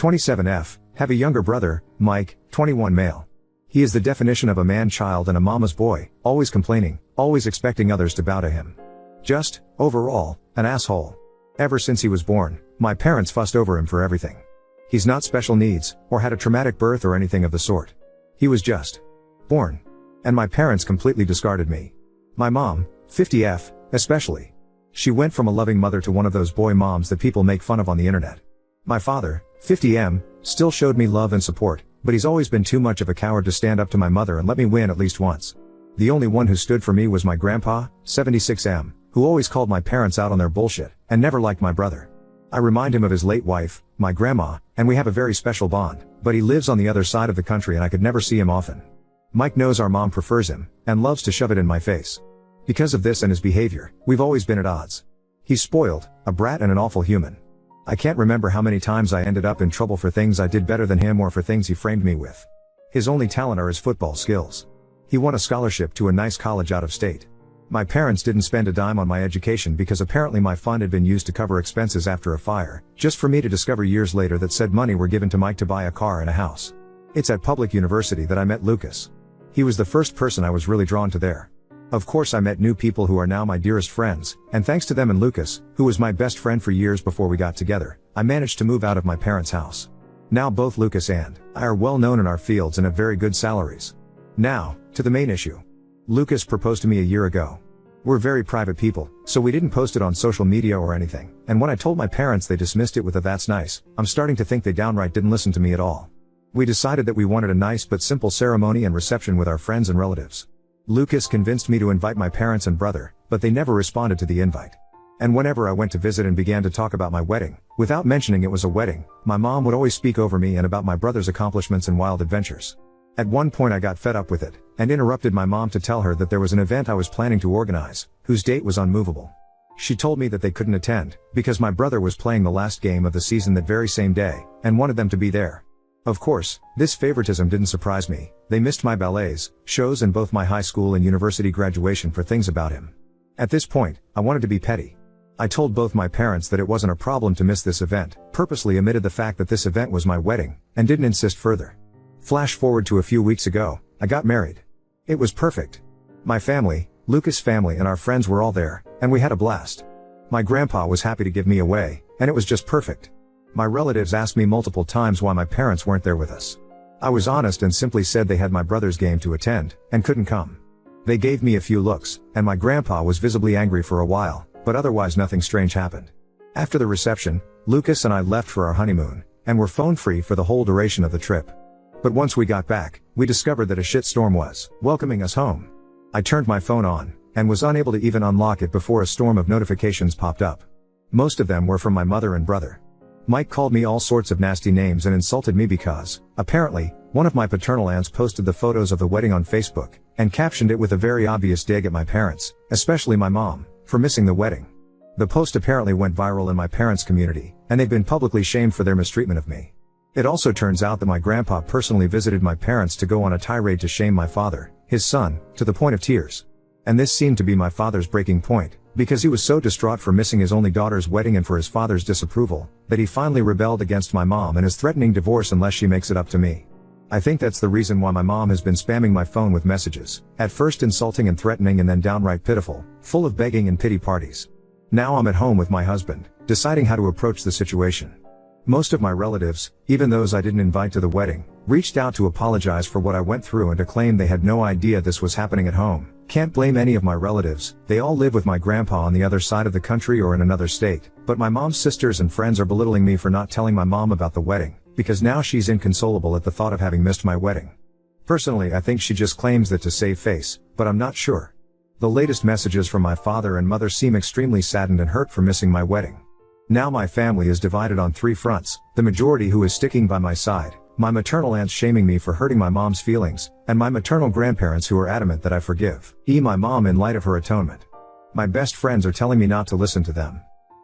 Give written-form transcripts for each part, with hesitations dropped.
27F, have a younger brother, Mike, 21 male. He is the definition of a man-child and a mama's boy, always complaining, always expecting others to bow to him. Just, overall, an asshole. Ever since he was born, my parents fussed over him for everything. He's not special needs, or had a traumatic birth or anything of the sort. He was just born. And my parents completely discarded me. My mom, 50F, especially. She went from a loving mother to one of those boy moms that people make fun of on the internet. My father, 50M, still showed me love and support, but he's always been too much of a coward to stand up to my mother and let me win at least once. The only one who stood for me was my grandpa, 76M, who always called my parents out on their bullshit, and never liked my brother. I remind him of his late wife, my grandma, and we have a very special bond, but he lives on the other side of the country and I could never see him often. Mike knows our mom prefers him, and loves to shove it in my face. Because of this and his behavior, we've always been at odds. He's spoiled, a brat and an awful human. I can't remember how many times I ended up in trouble for things I did better than him or for things he framed me with. His only talent are his football skills. He won a scholarship to a nice college out of state. My parents didn't spend a dime on my education because apparently my fund had been used to cover expenses after a fire, just for me to discover years later that said money were given to Mike to buy a car and a house. It's at public university that I met Lucas. He was the first person I was really drawn to there. Of course I met new people who are now my dearest friends, and thanks to them and Lucas, who was my best friend for years before we got together, I managed to move out of my parents' house. Now both Lucas and I are well known in our fields and have very good salaries. Now, to the main issue. Lucas proposed to me a year ago. We're very private people, so we didn't post it on social media or anything, and when I told my parents they dismissed it with a "that's nice." I'm starting to think they downright didn't listen to me at all. We decided that we wanted a nice but simple ceremony and reception with our friends and relatives. Lucas convinced me to invite my parents and brother, but they never responded to the invite. And whenever I went to visit and began to talk about my wedding, without mentioning it was a wedding, my mom would always speak over me and about my brother's accomplishments and wild adventures. At one point I got fed up with it, and interrupted my mom to tell her that there was an event I was planning to organize, whose date was unmovable. She told me that they couldn't attend, because my brother was playing the last game of the season that very same day, and wanted them to be there. Of course, this favoritism didn't surprise me. They missed my ballets, shows and both my high school and university graduation for things about him. At this point, I wanted to be petty. I told both my parents that it wasn't a problem to miss this event, purposely omitted the fact that this event was my wedding, and didn't insist further. Flash forward to a few weeks ago, I got married. It was perfect. My family, Lucas' family and our friends were all there, and we had a blast. My grandpa was happy to give me away, and it was just perfect. My relatives asked me multiple times why my parents weren't there with us. I was honest and simply said they had my brother's game to attend, and couldn't come. They gave me a few looks, and my grandpa was visibly angry for a while, but otherwise nothing strange happened. After the reception, Lucas and I left for our honeymoon, and were phone-free for the whole duration of the trip. But once we got back, we discovered that a shitstorm was welcoming us home. I turned my phone on, and was unable to even unlock it before a storm of notifications popped up. Most of them were from my mother and brother. Mike called me all sorts of nasty names and insulted me because, apparently, one of my paternal aunts posted the photos of the wedding on Facebook, and captioned it with a very obvious dig at my parents, especially my mom, for missing the wedding. The post apparently went viral in my parents' community, and they've been publicly shamed for their mistreatment of me. It also turns out that my grandpa personally visited my parents to go on a tirade to shame my father, his son, to the point of tears. And this seemed to be my father's breaking point, because he was so distraught for missing his only daughter's wedding and for his father's disapproval, that he finally rebelled against my mom and is threatening divorce unless she makes it up to me. I think that's the reason why my mom has been spamming my phone with messages, at first insulting and threatening and then downright pitiful, full of begging and pity parties. Now I'm at home with my husband, deciding how to approach the situation. Most of my relatives, even those I didn't invite to the wedding, reached out to apologize for what I went through and to claim they had no idea this was happening at home. Can't blame any of my relatives, they all live with my grandpa on the other side of the country or in another state, but my mom's sisters and friends are belittling me for not telling my mom about the wedding, because now she's inconsolable at the thought of having missed my wedding. Personally, I think she just claims that to save face, but I'm not sure. The latest messages from my father and mother seem extremely saddened and hurt for missing my wedding. Now my family is divided on three fronts: the majority who is sticking by my side, my maternal aunts shaming me for hurting my mom's feelings, and my maternal grandparents who are adamant that I forgive my mom in light of her atonement. My best friends are telling me not to listen to them.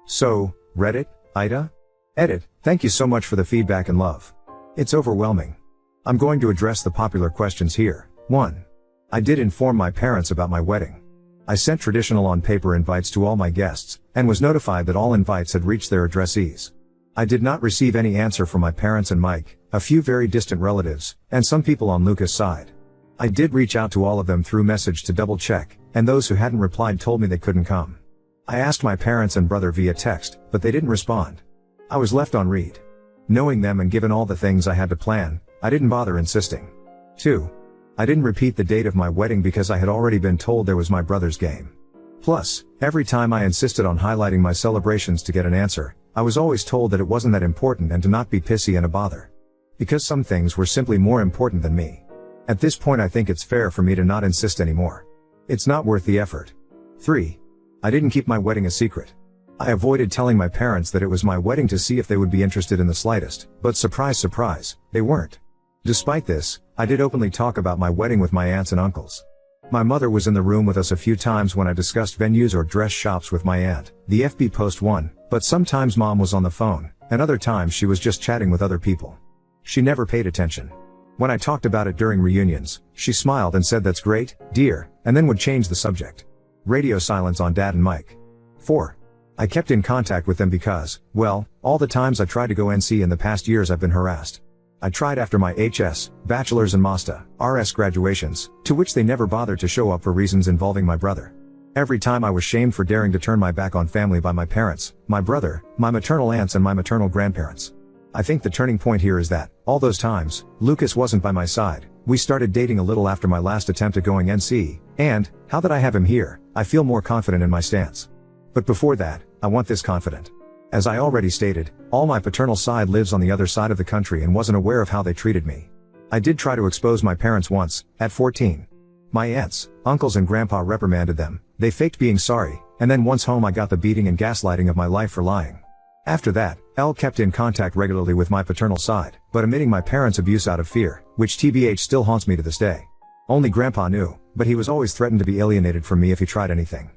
So, Reddit, Ida? Edit, thank you so much for the feedback and love. It's overwhelming. I'm going to address the popular questions here. 1. I did inform my parents about my wedding. I sent traditional on-paper invites to all my guests, and was notified that all invites had reached their addressees. I did not receive any answer from my parents and Mike, a few very distant relatives, and some people on Lucas' side. I did reach out to all of them through message to double check, and those who hadn't replied told me they couldn't come. I asked my parents and brother via text, but they didn't respond. I was left on read. Knowing them and given all the things I had to plan, I didn't bother insisting. 2. I didn't repeat the date of my wedding because I had already been told there was my brother's game. Plus, every time I insisted on highlighting my celebrations to get an answer, I was always told that it wasn't that important and to not be pissy and a bother. Because some things were simply more important than me. At this point I think it's fair for me to not insist anymore. It's not worth the effort. 3. I didn't keep my wedding a secret. I avoided telling my parents that it was my wedding to see if they would be interested in the slightest, but surprise surprise, they weren't. Despite this, I did openly talk about my wedding with my aunts and uncles. My mother was in the room with us a few times when I discussed venues or dress shops with my aunt, the FB post one, but sometimes mom was on the phone, and other times she was just chatting with other people. She never paid attention. When I talked about it during reunions, she smiled and said that's great, dear, and then would change the subject. Radio silence on Dad and Mike. 4. I kept in contact with them because, well, all the times I tried to go NC in the past years I've been harassed. I tried after my HS, bachelor's and MASTA, RS graduations, to which they never bothered to show up for reasons involving my brother. Every time I was shamed for daring to turn my back on family by my parents, my brother, my maternal aunts and my maternal grandparents. I think the turning point here is that, all those times, Lucas wasn't by my side. We started dating a little after my last attempt at going NC, and, now that I have him here, I feel more confident in my stance. But before that, I want this confident. As I already stated, all my paternal side lives on the other side of the country and wasn't aware of how they treated me. I did try to expose my parents once, at 14. My aunts, uncles and grandpa reprimanded them, they faked being sorry, and then once home I got the beating and gaslighting of my life for lying. After that, Elle kept in contact regularly with my paternal side, but omitting my parents' abuse out of fear, which TBH still haunts me to this day. Only grandpa knew, but he was always threatened to be alienated from me if he tried anything.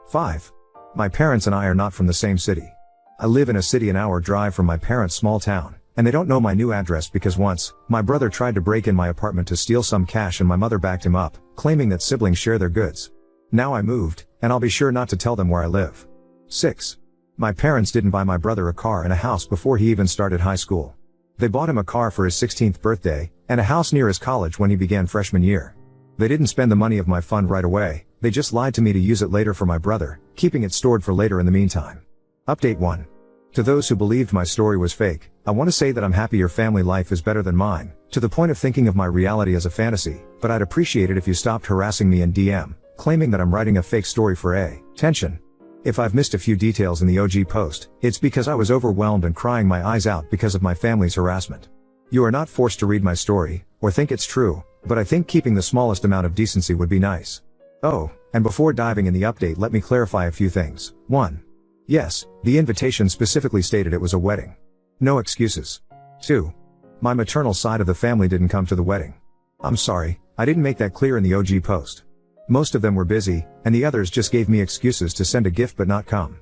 5. My parents and I are not from the same city. I live in a city an hour drive from my parents' small town, and they don't know my new address because once, my brother tried to break in my apartment to steal some cash and my mother backed him up, claiming that siblings share their goods. Now I moved, and I'll be sure not to tell them where I live. 6. My parents didn't buy my brother a car and a house before he even started high school. They bought him a car for his 16th birthday, and a house near his college when he began freshman year. They didn't spend the money of my fund right away, they just lied to me to use it later for my brother, keeping it stored for later in the meantime. Update 1. To those who believed my story was fake, I want to say that I'm happy your family life is better than mine, to the point of thinking of my reality as a fantasy, but I'd appreciate it if you stopped harassing me in DM, claiming that I'm writing a fake story for attention. If I've missed a few details in the OG post, it's because I was overwhelmed and crying my eyes out because of my family's harassment. You are not forced to read my story, or think it's true, but I think keeping the smallest amount of decency would be nice. Oh, and before diving in the update let me clarify a few things. 1. Yes, the invitation specifically stated it was a wedding. No excuses. 2. My maternal side of the family didn't come to the wedding. I'm sorry, I didn't make that clear in the OG post. Most of them were busy, and the others just gave me excuses to send a gift but not come.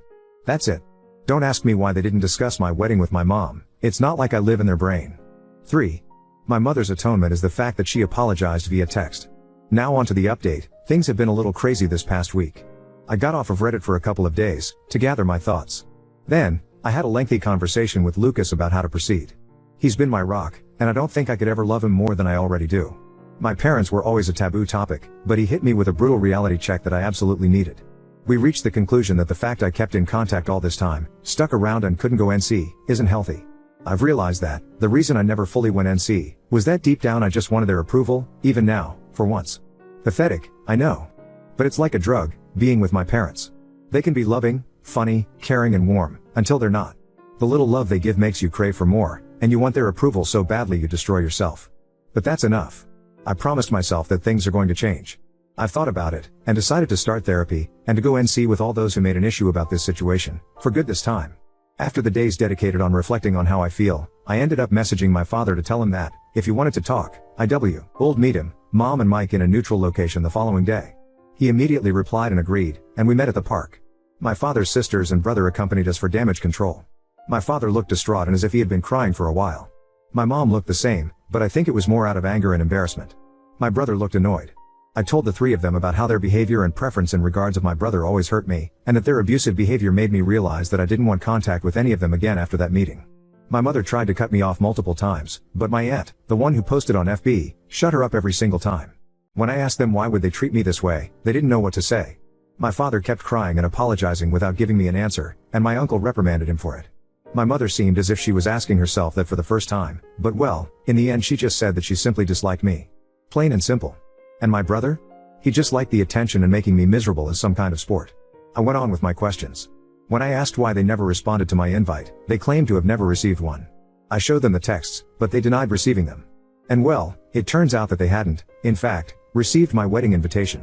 That's it. Don't ask me why they didn't discuss my wedding with my mom, it's not like I live in their brain. 3. My mother's atonement is the fact that she apologized via text. Now on to the update, things have been a little crazy this past week. I got off of Reddit for a couple of days, to gather my thoughts. Then, I had a lengthy conversation with Lucas about how to proceed. He's been my rock, and I don't think I could ever love him more than I already do. My parents were always a taboo topic, but he hit me with a brutal reality check that I absolutely needed. We reached the conclusion that the fact I kept in contact all this time, stuck around and couldn't go NC, isn't healthy. I've realized that, the reason I never fully went NC, was that deep down I just wanted their approval, even now, for once. Pathetic, I know. But it's like a drug, being with my parents. They can be loving, funny, caring and warm, until they're not. The little love they give makes you crave for more, and you want their approval so badly you destroy yourself. But that's enough. I promised myself that things are going to change. I've thought about it, and decided to start therapy, and to go NC with all those who made an issue about this situation, for good this time. After the days dedicated on reflecting on how I feel, I ended up messaging my father to tell him that, if he wanted to talk, would meet him, Mom and Mike in a neutral location the following day. He immediately replied and agreed, and we met at the park. My father's sisters and brother accompanied us for damage control. My father looked distraught and as if he had been crying for a while. My mom looked the same, but I think it was more out of anger and embarrassment. My brother looked annoyed. I told the three of them about how their behavior and preference in regards of my brother always hurt me, and that their abusive behavior made me realize that I didn't want contact with any of them again after that meeting. My mother tried to cut me off multiple times, but my aunt, the one who posted on FB, shut her up every single time. When I asked them why would they treat me this way, they didn't know what to say. My father kept crying and apologizing without giving me an answer, and my uncle reprimanded him for it. My mother seemed as if she was asking herself that for the first time, but well, in the end she just said that she simply disliked me. Plain and simple. And my brother? He just liked the attention and making me miserable as some kind of sport. I went on with my questions. When I asked why they never responded to my invite, they claimed to have never received one. I showed them the texts, but they denied receiving them. And well, it turns out that they hadn't, in fact, received my wedding invitation.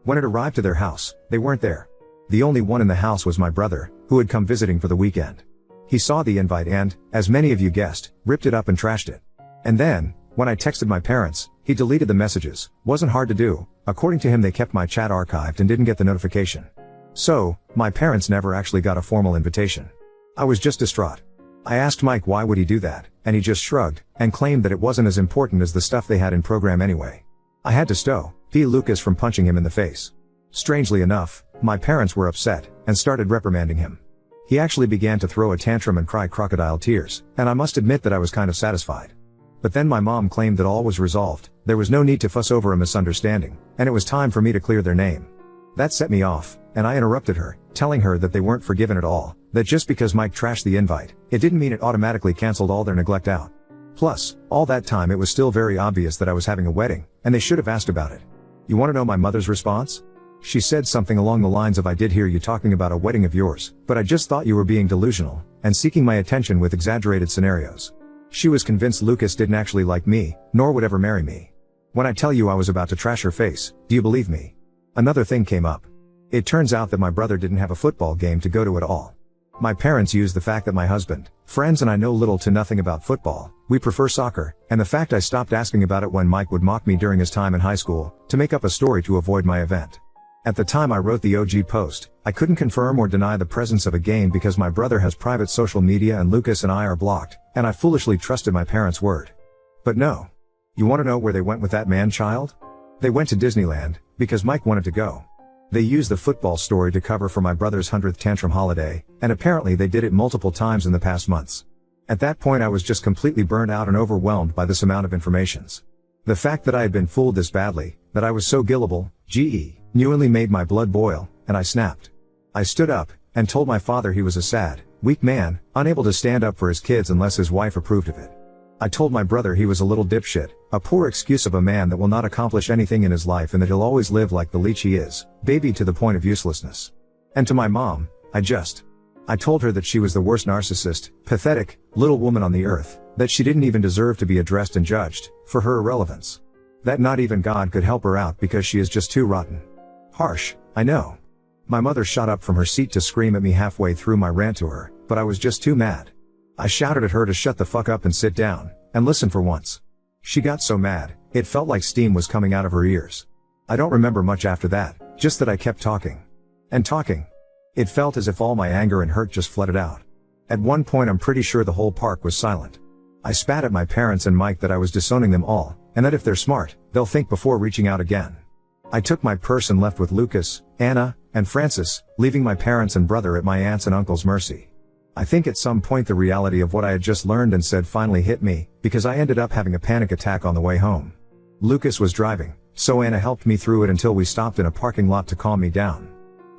When it arrived to their house, they weren't there. The only one in the house was my brother, who had come visiting for the weekend. He saw the invite and, as many of you guessed, ripped it up and trashed it. And then, when I texted my parents, he deleted the messages. Wasn't hard to do. According to him, they kept my chat archived and didn't get the notification. So, my parents never actually got a formal invitation. I was just distraught. I asked Mike why would he do that, and he just shrugged, and claimed that it wasn't as important as the stuff they had in program anyway. I had to stop Lucas from punching him in the face. Strangely enough, my parents were upset, and started reprimanding him. He actually began to throw a tantrum and cry crocodile tears, and I must admit that I was kind of satisfied. But then my mom claimed that all was resolved, there was no need to fuss over a misunderstanding, and it was time for me to clear their name. That set me off, and I interrupted her, telling her that they weren't forgiven at all, that just because Mike trashed the invite, it didn't mean it automatically canceled all their neglect out. Plus, all that time it was still very obvious that I was having a wedding, and they should have asked about it. You want to know my mother's response? She said something along the lines of, I did hear you talking about a wedding of yours, but I just thought you were being delusional, and seeking my attention with exaggerated scenarios. She was convinced Lucas didn't actually like me, nor would ever marry me. When I tell you I was about to trash her face, do you believe me? Another thing came up. It turns out that my brother didn't have a football game to go to at all. My parents used the fact that my husband, friends and I know little to nothing about football, we prefer soccer, and the fact I stopped asking about it when Mike would mock me during his time in high school, to make up a story to avoid my event. At the time I wrote the OG post, I couldn't confirm or deny the presence of a game because my brother has private social media and Lucas and I are blocked, and I foolishly trusted my parents' word. But no. You want to know where they went with that man-child? They went to Disneyland, because Mike wanted to go. They used the football story to cover for my brother's 100th tantrum holiday, and apparently they did it multiple times in the past months. At that point I was just completely burned out and overwhelmed by this amount of informations. The fact that I had been fooled this badly, that I was so gullible, genuinely made my blood boil, and I snapped. I stood up, and told my father he was a sad, weak man, unable to stand up for his kids unless his wife approved of it. I told my brother he was a little dipshit, a poor excuse of a man that will not accomplish anything in his life and that he'll always live like the leech he is, baby to the point of uselessness. And to my mom, I told her that she was the worst narcissist, pathetic, little woman on the earth, that she didn't even deserve to be addressed and judged, for her irrelevance. That not even God could help her out because she is just too rotten. Harsh, I know. My mother shot up from her seat to scream at me halfway through my rant to her, but I was just too mad. I shouted at her to shut the fuck up and sit down, and listen for once. She got so mad, it felt like steam was coming out of her ears. I don't remember much after that, just that I kept talking. And talking. It felt as if all my anger and hurt just flooded out. At one point I'm pretty sure the whole park was silent. I spat at my parents and Mike that I was disowning them all, and that if they're smart, they'll think before reaching out again. I took my purse and left with Lucas, Anna, and Francis, leaving my parents and brother at my aunt's and uncle's mercy. I think at some point the reality of what I had just learned and said finally hit me, because I ended up having a panic attack on the way home. Lucas was driving, so Anna helped me through it until we stopped in a parking lot to calm me down.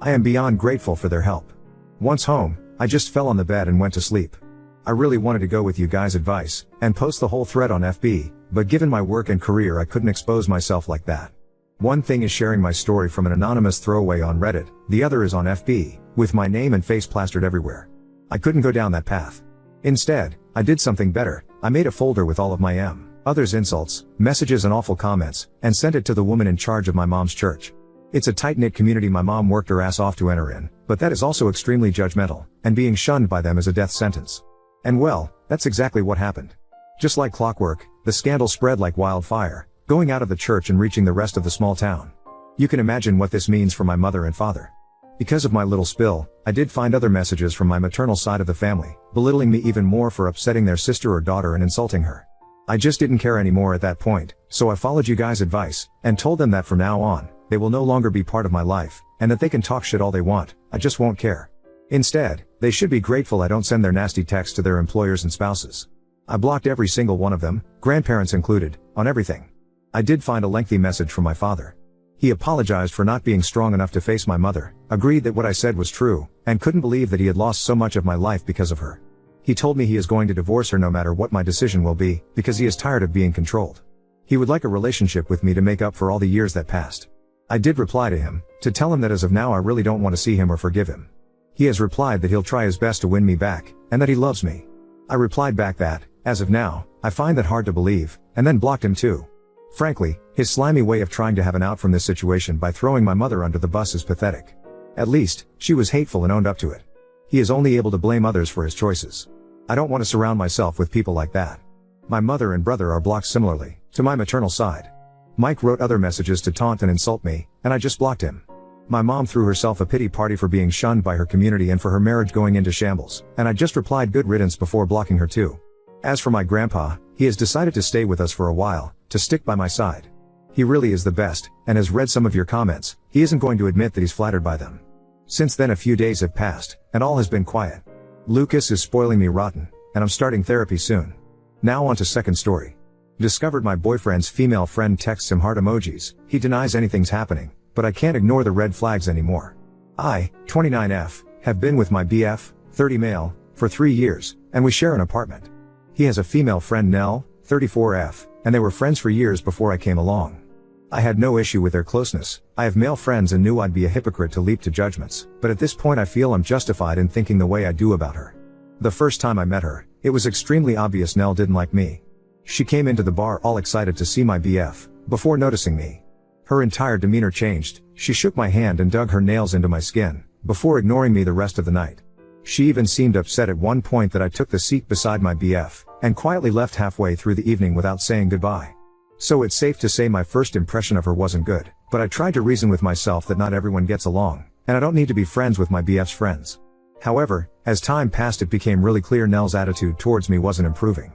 I am beyond grateful for their help. Once home, I just fell on the bed and went to sleep. I really wanted to go with you guys' advice, and post the whole thread on FB, but given my work and career I couldn't expose myself like that. One thing is sharing my story from an anonymous throwaway on Reddit, the other is on FB, with my name and face plastered everywhere. I couldn't go down that path. Instead, I did something better. I made a folder with all of my others' insults, messages and awful comments, and sent it to the woman in charge of my mom's church. It's a tight-knit community my mom worked her ass off to enter in, but that is also extremely judgmental, and being shunned by them is a death sentence. And well, that's exactly what happened. Just like clockwork, the scandal spread like wildfire, going out of the church and reaching the rest of the small town. You can imagine what this means for my mother and father. Because of my little spill, I did find other messages from my maternal side of the family, belittling me even more for upsetting their sister or daughter and insulting her. I just didn't care anymore at that point, so I followed you guys' advice, and told them that from now on, they will no longer be part of my life, and that they can talk shit all they want, I just won't care. Instead, They should be grateful I don't send their nasty texts to their employers and spouses. I blocked every single one of them, grandparents included, on everything. I did find a lengthy message from my father. He apologized for not being strong enough to face my mother, agreed that what I said was true, and couldn't believe that he had lost so much of my life because of her. He told me he is going to divorce her no matter what my decision will be, because he is tired of being controlled. He would like a relationship with me to make up for all the years that passed. I did reply to him, to tell him that as of now I really don't want to see him or forgive him. He has replied that he'll try his best to win me back, and that he loves me. I replied back that, as of now, I find that hard to believe, and then blocked him too. Frankly, his slimy way of trying to have an out from this situation by throwing my mother under the bus is pathetic. At least, she was hateful and owned up to it. He is only able to blame others for his choices. I don't want to surround myself with people like that. My mother and brother are blocked similarly, to my maternal side. Mike wrote other messages to taunt and insult me, and I just blocked him. My mom threw herself a pity party for being shunned by her community and for her marriage going into shambles, and I just replied good riddance before blocking her too. As for my grandpa, he has decided to stay with us for a while, to stick by my side. He really is the best, and has read some of your comments. He isn't going to admit that he's flattered by them. Since then a few days have passed, and all has been quiet. Lucas is spoiling me rotten, and I'm starting therapy soon. Now on to second story. Discovered my boyfriend's female friend texts him heart emojis. He denies anything's happening, but I can't ignore the red flags anymore. I, 29F, have been with my BF, 30 male, for 3 years, and we share an apartment. He has a female friend Nell, 34F, and they were friends for years before I came along. I had no issue with their closeness. I have male friends and knew I'd be a hypocrite to leap to judgments, but at this point I feel I'm justified in thinking the way I do about her. The first time I met her, it was extremely obvious Nell didn't like me. She came into the bar all excited to see my BF, before noticing me. Her entire demeanor changed. She shook my hand and dug her nails into my skin, before ignoring me the rest of the night. She even seemed upset at one point that I took the seat beside my BF, and quietly left halfway through the evening without saying goodbye. So it's safe to say my first impression of her wasn't good, but I tried to reason with myself that not everyone gets along, and I don't need to be friends with my BF's friends. However, as time passed it became really clear Nell's attitude towards me wasn't improving.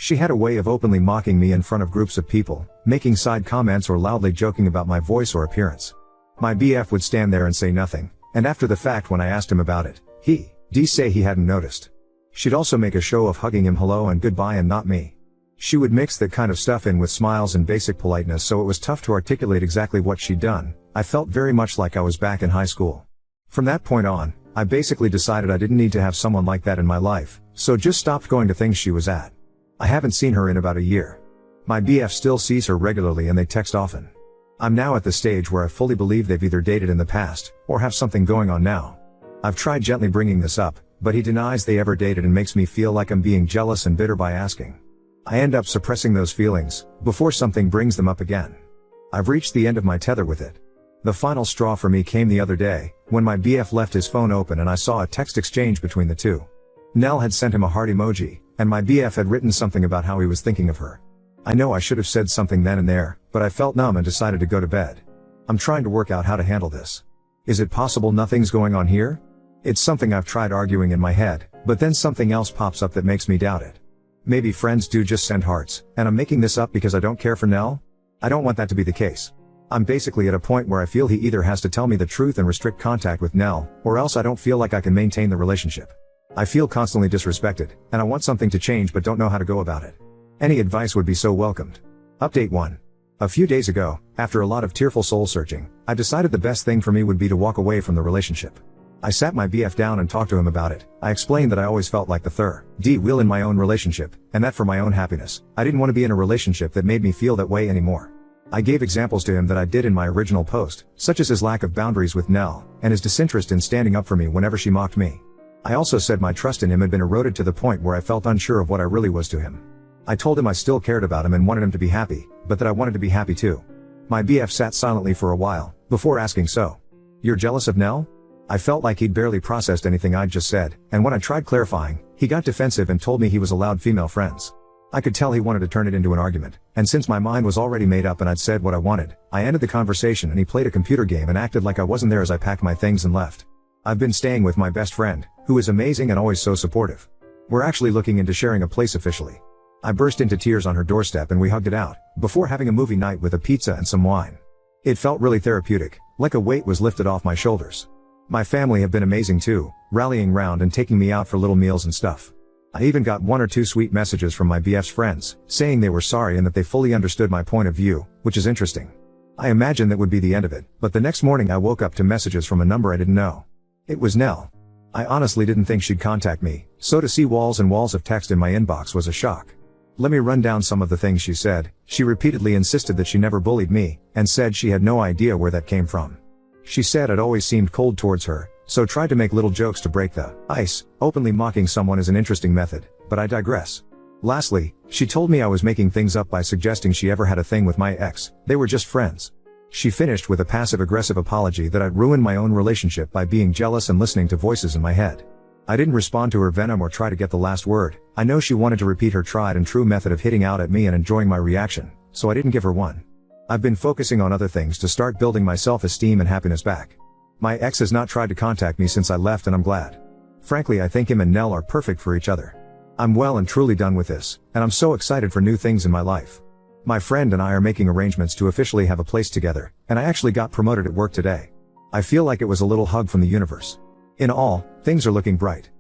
She had a way of openly mocking me in front of groups of people, making side comments or loudly joking about my voice or appearance. My BF would stand there and say nothing, and after the fact when I asked him about it, he'd say he hadn't noticed. She'd also make a show of hugging him hello and goodbye and not me. She would mix that kind of stuff in with smiles and basic politeness, so it was tough to articulate exactly what she'd done. I felt very much like I was back in high school. From that point on, I basically decided I didn't need to have someone like that in my life, so just stopped going to things she was at. I haven't seen her in about a year. My BF still sees her regularly and they text often. I'm now at the stage where I fully believe they've either dated in the past, or have something going on now. I've tried gently bringing this up, but he denies they ever dated and makes me feel like I'm being jealous and bitter by asking. I end up suppressing those feelings, before something brings them up again. I've reached the end of my tether with it. The final straw for me came the other day, when my BF left his phone open and I saw a text exchange between the two. Nell had sent him a heart emoji, and my BF had written something about how he was thinking of her. I know I should have said something then and there, but I felt numb and decided to go to bed. I'm trying to work out how to handle this. Is it possible nothing's going on here? It's something I've tried arguing in my head, but then something else pops up that makes me doubt it. Maybe friends do just send hearts, and I'm making this up because I don't care for Nell? I don't want that to be the case. I'm basically at a point where I feel he either has to tell me the truth and restrict contact with Nell, or else I don't feel like I can maintain the relationship. I feel constantly disrespected, and I want something to change but don't know how to go about it. Any advice would be so welcomed. Update 1. A few days ago, after a lot of tearful soul searching, I decided the best thing for me would be to walk away from the relationship. I sat my BF down and talked to him about it. I explained that I always felt like the third wheel in my own relationship, and that for my own happiness, I didn't want to be in a relationship that made me feel that way anymore. I gave examples to him that I did in my original post, such as his lack of boundaries with Nell, and his disinterest in standing up for me whenever she mocked me. I also said my trust in him had been eroded to the point where I felt unsure of what I really was to him. I told him I still cared about him and wanted him to be happy, but that I wanted to be happy too. My BF sat silently for a while, before asking, "So, you're jealous of Nell?" I felt like he'd barely processed anything I'd just said, and when I tried clarifying, he got defensive and told me he was allowed female friends. I could tell he wanted to turn it into an argument, and since my mind was already made up and I'd said what I wanted, I ended the conversation and he played a computer game and acted like I wasn't there as I packed my things and left. I've been staying with my best friend, who is amazing and always so supportive. We're actually looking into sharing a place officially. I burst into tears on her doorstep and we hugged it out, before having a movie night with a pizza and some wine. It felt really therapeutic, like a weight was lifted off my shoulders. My family have been amazing too, rallying round and taking me out for little meals and stuff. I even got 1 or 2 sweet messages from my BF's friends, saying they were sorry and that they fully understood my point of view, which is interesting. I imagined that would be the end of it, but the next morning I woke up to messages from a number I didn't know. It was Nell. I honestly didn't think she'd contact me, so to see walls and walls of text in my inbox was a shock. Let me run down some of the things she said. She repeatedly insisted that she never bullied me, and said she had no idea where that came from. She said I'd always seemed cold towards her, so tried to make little jokes to break the ice. Openly mocking someone is an interesting method, but I digress. Lastly, she told me I was making things up by suggesting she ever had a thing with my ex. They were just friends. She finished with a passive-aggressive apology that I'd ruined my own relationship by being jealous and listening to voices in my head. I didn't respond to her venom or try to get the last word. I know she wanted to repeat her tried and true method of hitting out at me and enjoying my reaction, so I didn't give her one. I've been focusing on other things to start building my self-esteem and happiness back. My ex has not tried to contact me since I left and I'm glad. Frankly, I think him and Nell are perfect for each other. I'm well and truly done with this, and I'm so excited for new things in my life. My friend and I are making arrangements to officially have a place together, and I actually got promoted at work today. I feel like it was a little hug from the universe. In all, things are looking bright.